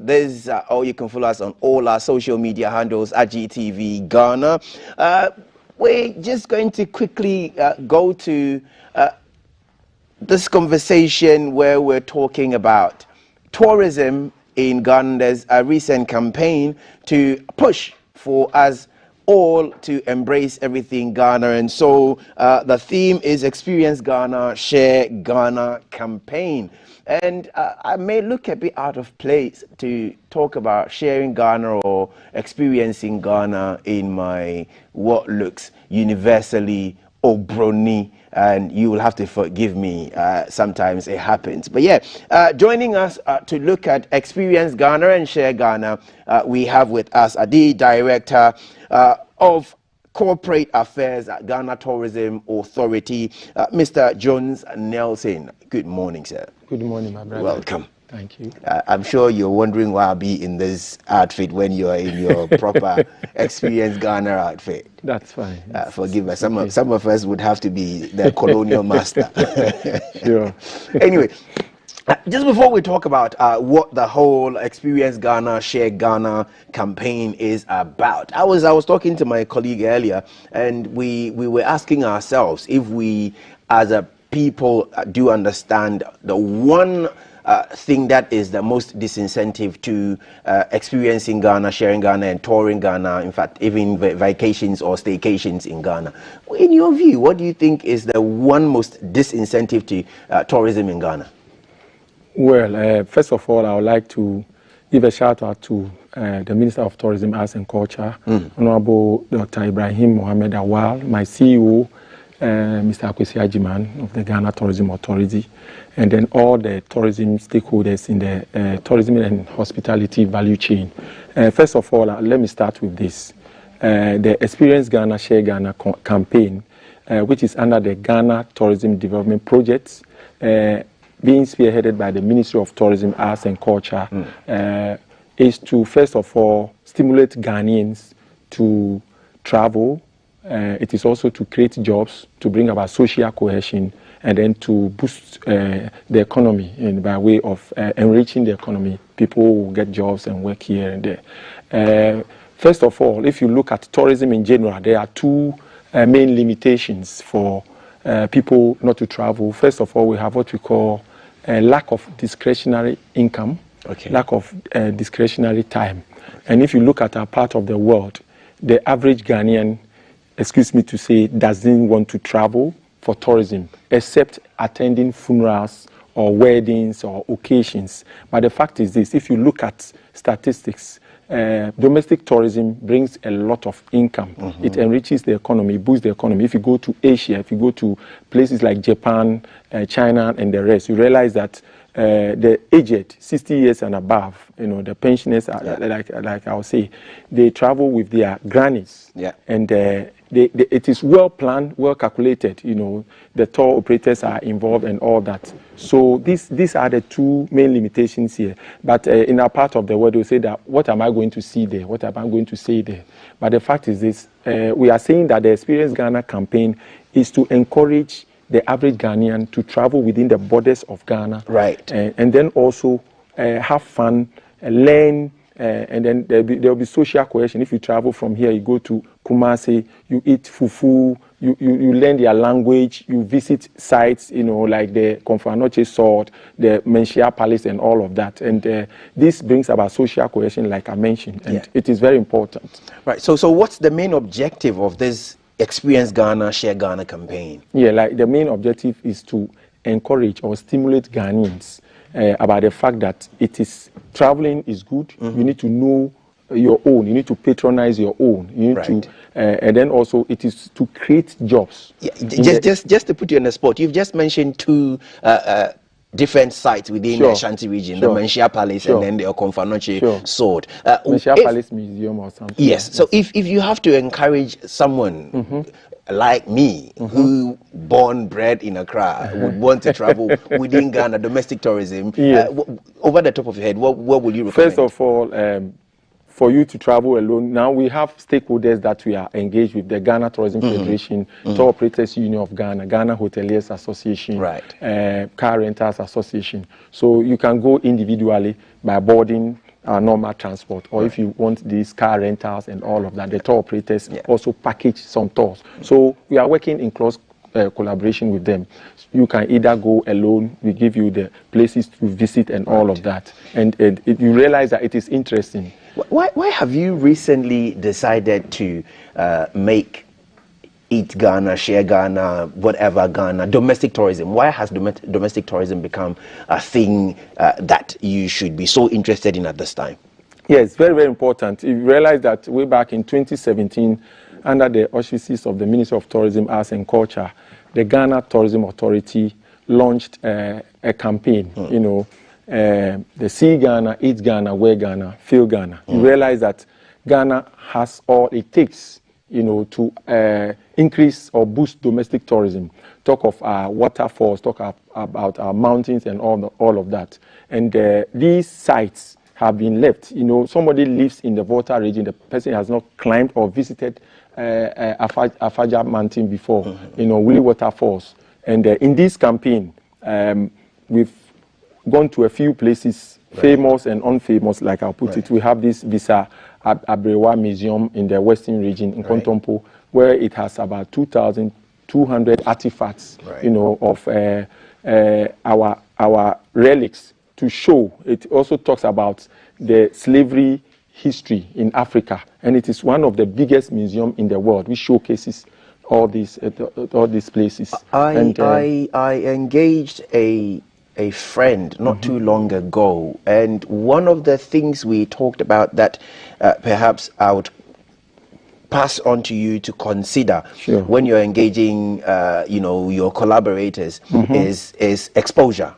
this, or you can follow us on all our social media handles at GTV Ghana. We're just going to quickly go to this conversation where we're talking about tourism in Ghana. There's a recent campaign to push for us all to embrace everything Ghana, and so the theme is Experience Ghana, Share Ghana campaign. And I may look a bit out of place to talk about sharing Ghana or experiencing Ghana in my what looks universally Obroni, and you will have to forgive me, sometimes it happens. But yeah, joining us to look at Experience Ghana and Share Ghana, we have with us the Director of Corporate Affairs at Ghana Tourism Authority, Mr. Jones Nelson. Good morning, sir. Good morning, my brother. Welcome. Thank you. I'm sure you're wondering why I'll be in this outfit when you're in your proper Experience Ghana outfit. That's fine. Forgive us. Some of us would have to be the colonial master. Sure. Anyway, just before we talk about what the whole Experience Ghana, Share Ghana campaign is about, I was talking to my colleague earlier, and we were asking ourselves if we, as a people, do understand the one thing that is the most disincentive to experiencing Ghana, sharing Ghana, and touring Ghana, in fact, even vacations or staycations in Ghana. In your view, what do you think is the one most disincentive to tourism in Ghana? Well, first of all, I would like to give a shout out to the Minister of Tourism, Arts and Culture, Honorable Dr. Ibrahim Mohamed Awal, my CEO, Mr. Akwesi Ajiman of the Ghana Tourism Authority, and then all the tourism stakeholders in the tourism and hospitality value chain. First of all, let me start with this. The Experience Ghana, Share Ghana campaign, which is under the Ghana Tourism Development Project, being spearheaded by the Ministry of Tourism, Arts and Culture, is to, first of all, stimulate Ghanaians to travel. It is also to create jobs, to bring about social cohesion, and then to boost the economy by way of enriching the economy. People will get jobs and work here and there. First of all, if you look at tourism in general, there are two main limitations for people not to travel. First of all, we have what we call lack of discretionary income, lack of discretionary time. And if you look at our part of the world, the average Ghanaian, excuse me to say, doesn't want to travel for tourism, except attending funerals or weddings or occasions. But the fact is this, if you look at statistics, domestic tourism brings a lot of income. It enriches the economy, boosts the economy. If you go to Asia, if you go to places like Japan, China, and the rest, you realize that the aged, 60 years and above, the pensioners, are, like I would say, they travel with their grannies. And it is well planned, well calculated. The tour operators are involved and all that. So these are the two main limitations here. But in our part of the world, we say that, what am I going to see there? What am I going to say there? But the fact is this, we are saying that the Experience Ghana campaign is to encourage the average Ghanaian to travel within the borders of Ghana. Right. And then also have fun, learn, and then there will be social cohesion. If you travel from here, you go to Kumasi, you eat fufu, you learn their language, you visit sites, like the Komfo-Anokye Sword, the Menchia Palace, and all of that. And this brings about social cohesion, like I mentioned, and it is very important. Right. So what's the main objective of this Experience Ghana, Share Ghana campaign? Yeah, like the main objective is to encourage or stimulate Ghanaians about the fact that traveling is good. You need to know your own. You need to patronize your own. You need to, and then also it is to create jobs. Yeah, just to put you on the spot, you've just mentioned two different sites within the Ashanti region, the Menchia Palace and then the Komfo-Anokye Sword. Menchia Palace Museum or something. Yes, so if you have to encourage someone like me, who born, bred in Accra, would want to travel within Ghana, domestic tourism, over the top of your head, what would you recommend? First of all, for you to travel alone, now we have stakeholders that we are engaged with, the Ghana Tourism Federation, Tour Operators Union of Ghana, Ghana Hoteliers Association, Car Renters Association. So you can go individually by boarding normal transport, or if you want these car rentals and all of that, the tour operators also package some tours. So we are working in close collaboration with them. You can either go alone, we give you the places to visit and all of that. And you realize that it is interesting. Why have you recently decided to make Eat Ghana, Share Ghana, whatever Ghana, domestic tourism? Why has domestic tourism become a thing that you should be so interested in at this time? Yes, very, very important. You realize that way back in 2017, under the auspices of the Ministry of Tourism, Arts and Culture, the Ghana Tourism Authority launched a campaign, you know, the See Ghana, Eat Ghana, Wear Ghana, Feel Ghana. You realize that Ghana has all it takes, you know, to increase or boost domestic tourism. Talk of our waterfalls, talk about our mountains and all of that. And these sites have been left. You know, somebody lives in the Volta region, the person has not climbed or visited Afaja Mountain before, you know, Willy Waterfalls. And in this campaign, we've gone to a few places, famous and unfamous, like I'll put it. We have this Bisa Abrewa Museum in the Western region in Kontompo, where it has about 2,200 artifacts, you know, of our relics to show. It also talks about the slavery history in Africa, and it is one of the biggest museums in the world, which showcases all these places. I engaged a friend not too long ago, and one of the things we talked about that perhaps I would pass on to you to consider when you're engaging, you know, your collaborators is exposure.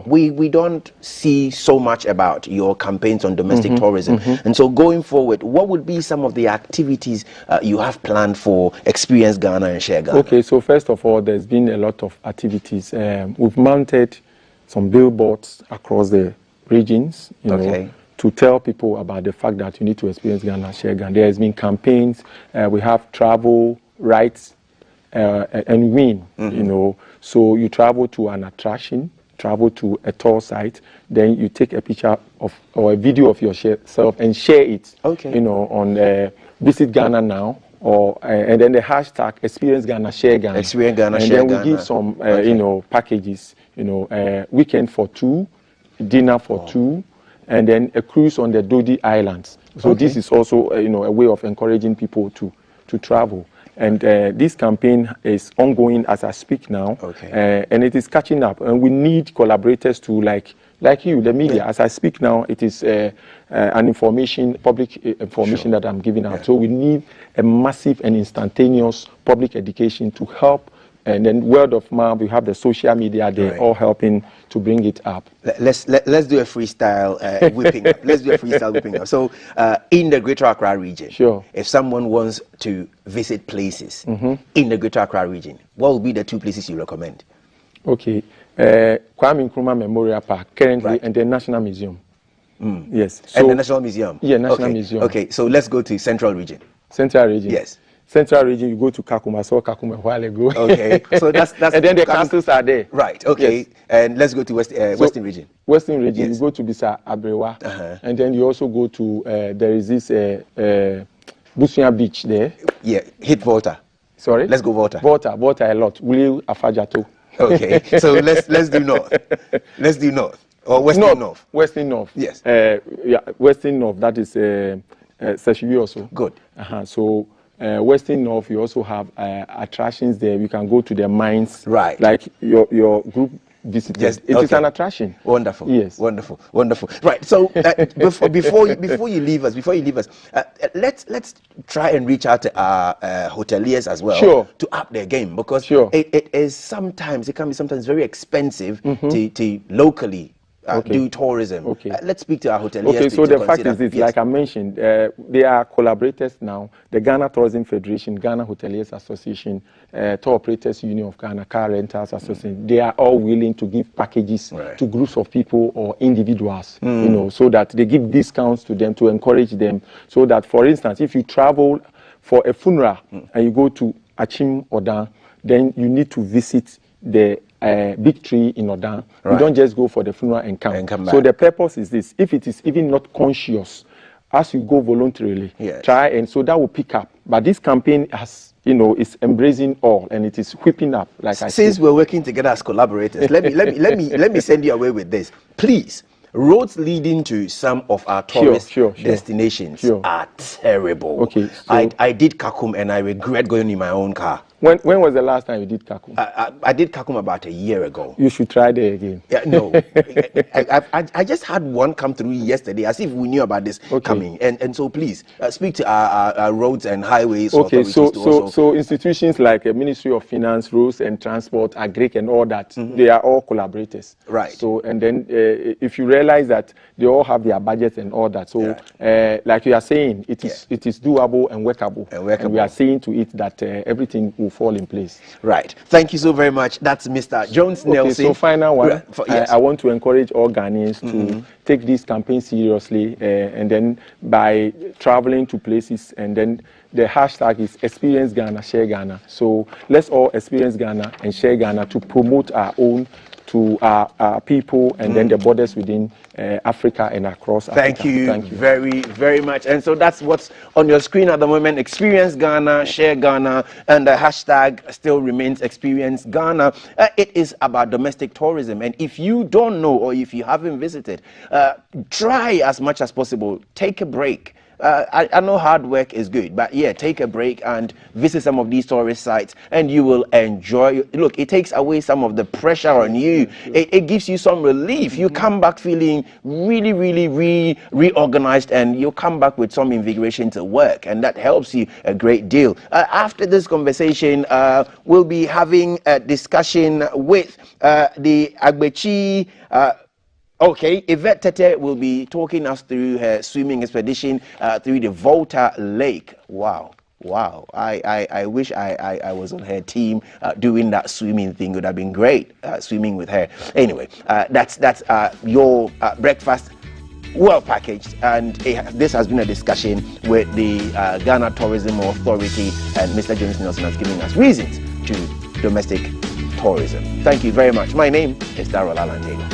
We don't see so much about your campaigns on domestic tourism, and so going forward, what would be some of the activities you have planned for Experience Ghana and Share Ghana? Okay, so first of all, there's been a lot of activities. We've mounted some billboards across the regions, you know, to tell people about the fact that you need to experience Ghana, Share Ghana. There has been campaigns. We have travel rights and win, you know. So you travel to an attraction, travel to a tour site, then you take a picture of or a video of yourself and share it, you know, on Visit Ghana Now, or and then the hashtag Experience Ghana, Share Ghana. Experience Ghana, and Share Ghana. And then we give some, you know, packages, you know, weekend for 2, dinner for 2, and then a cruise on the Dodi Islands. So this is also, you know, a way of encouraging people to travel. And this campaign is ongoing as I speak now, and it is catching up. And we need collaborators to, like you, the media. As I speak now, it is an public information that I'm giving out. So we need a massive and instantaneous public education to help. And then word of mouth, we have the social media, they're all helping to bring it up. Let's do a freestyle whipping up. Let's do a freestyle whipping up. So in the Greater Accra region, if someone wants to visit places in the Greater Accra region, what will be the 2 places you recommend? Okay, Kwame Nkrumah Memorial Park currently, and the National Museum. Yes. So, and the National Museum? Yeah, National Museum. Okay, so let's go to Central region. Central region? Yes. Central region, you go to Kakuma. I saw Kakuma a while ago. Okay, so that's and then the castles are there. Right. Okay, and let's go to Western region. Western region, you go to Bisa Abrewa, and then you also go to there is this Busia Beach there. Yeah, hit Volta. Sorry. Let's go Volta. Volta a lot. Willy Afajato. Okay, so let's do north. Let's do north or Western North. Western North. Yes. Yeah, Western North. That is Seshiwi also. Good. So. Western North, you also have attractions there. You can go to the mines, like your group visited. Yes, it is an attraction. Wonderful. Yes. Wonderful. Wonderful. Right. So before you leave us, let's try and reach out to our hoteliers as well to up their game, because it can be sometimes very expensive to locally do tourism. Let's speak to our hoteliers. Okay, so the fact is this, like I mentioned, they are collaborators now. The Ghana Tourism Federation, Ghana Hoteliers Association, Tour Operators Union of Ghana, Car Rentals Association, they are all willing to give packages to groups of people or individuals, you know, so that they give discounts to them to encourage them. So that, for instance, if you travel for a funeral and you go to Achim Odan, then you need to visit the big tree in Odan. Right. You don't just go for the funeral and come back. So the purpose is this: if it is even not conscious, as you go voluntarily, yes. try, and so that will pick up. But this campaign has, you know, is embracing all, and it is whipping up. Like since we're working together as collaborators, let me send you away with this, please. Roads leading to some of our tourist destinations are terrible. Okay, so I did Kakum and I regret going in my own car. When was the last time you did Kakum? I did Kakum about a year ago. You should try there again. Yeah, no, I just had one come through yesterday, as if we knew about this coming. And so please speak to our roads and highways. Okay, so institutions like Ministry of Finance, Roads and Transport, Agric, and all that, they are all collaborators. Right. So and then if you realize that they all have their budgets and all that, so like you are saying, it is doable and workable. And we are saying to it that everything will fall in place. Right. Thank you so very much. That's Mr. Jones Nelson. So final one, I want to encourage all Ghanaians to take this campaign seriously, and then by traveling to places, and then the hashtag is Experience Ghana, Share Ghana. So let's all experience Ghana and share Ghana to promote our own to our people, and then the borders within Africa and across Africa. Thank you very, very much. And so that's what's on your screen at the moment. Experience Ghana, Share Ghana, and the hashtag still remains Experience Ghana. It is about domestic tourism. And if you don't know, or if you haven't visited, try as much as possible. Take a break. I know hard work is good, but yeah, take a break and visit some of these tourist sites, and you will enjoy. Look, it takes away some of the pressure on you. It gives you some relief. You come back feeling really, really reorganized, and you come back with some invigoration to work, and that helps you a great deal. After this conversation, we'll be having a discussion with the Agbechi. Okay, Yvette Tete will be talking us through her swimming expedition through the Volta Lake. Wow. I wish I was on her team doing that swimming thing. It would have been great swimming with her. Anyway, that's your breakfast well packaged, and this has been a discussion with the Ghana Tourism Authority, and Mr. Jones Nelson has given us reasons to domestic tourism. Thank you very much. My name is Darrell Alan Taylor.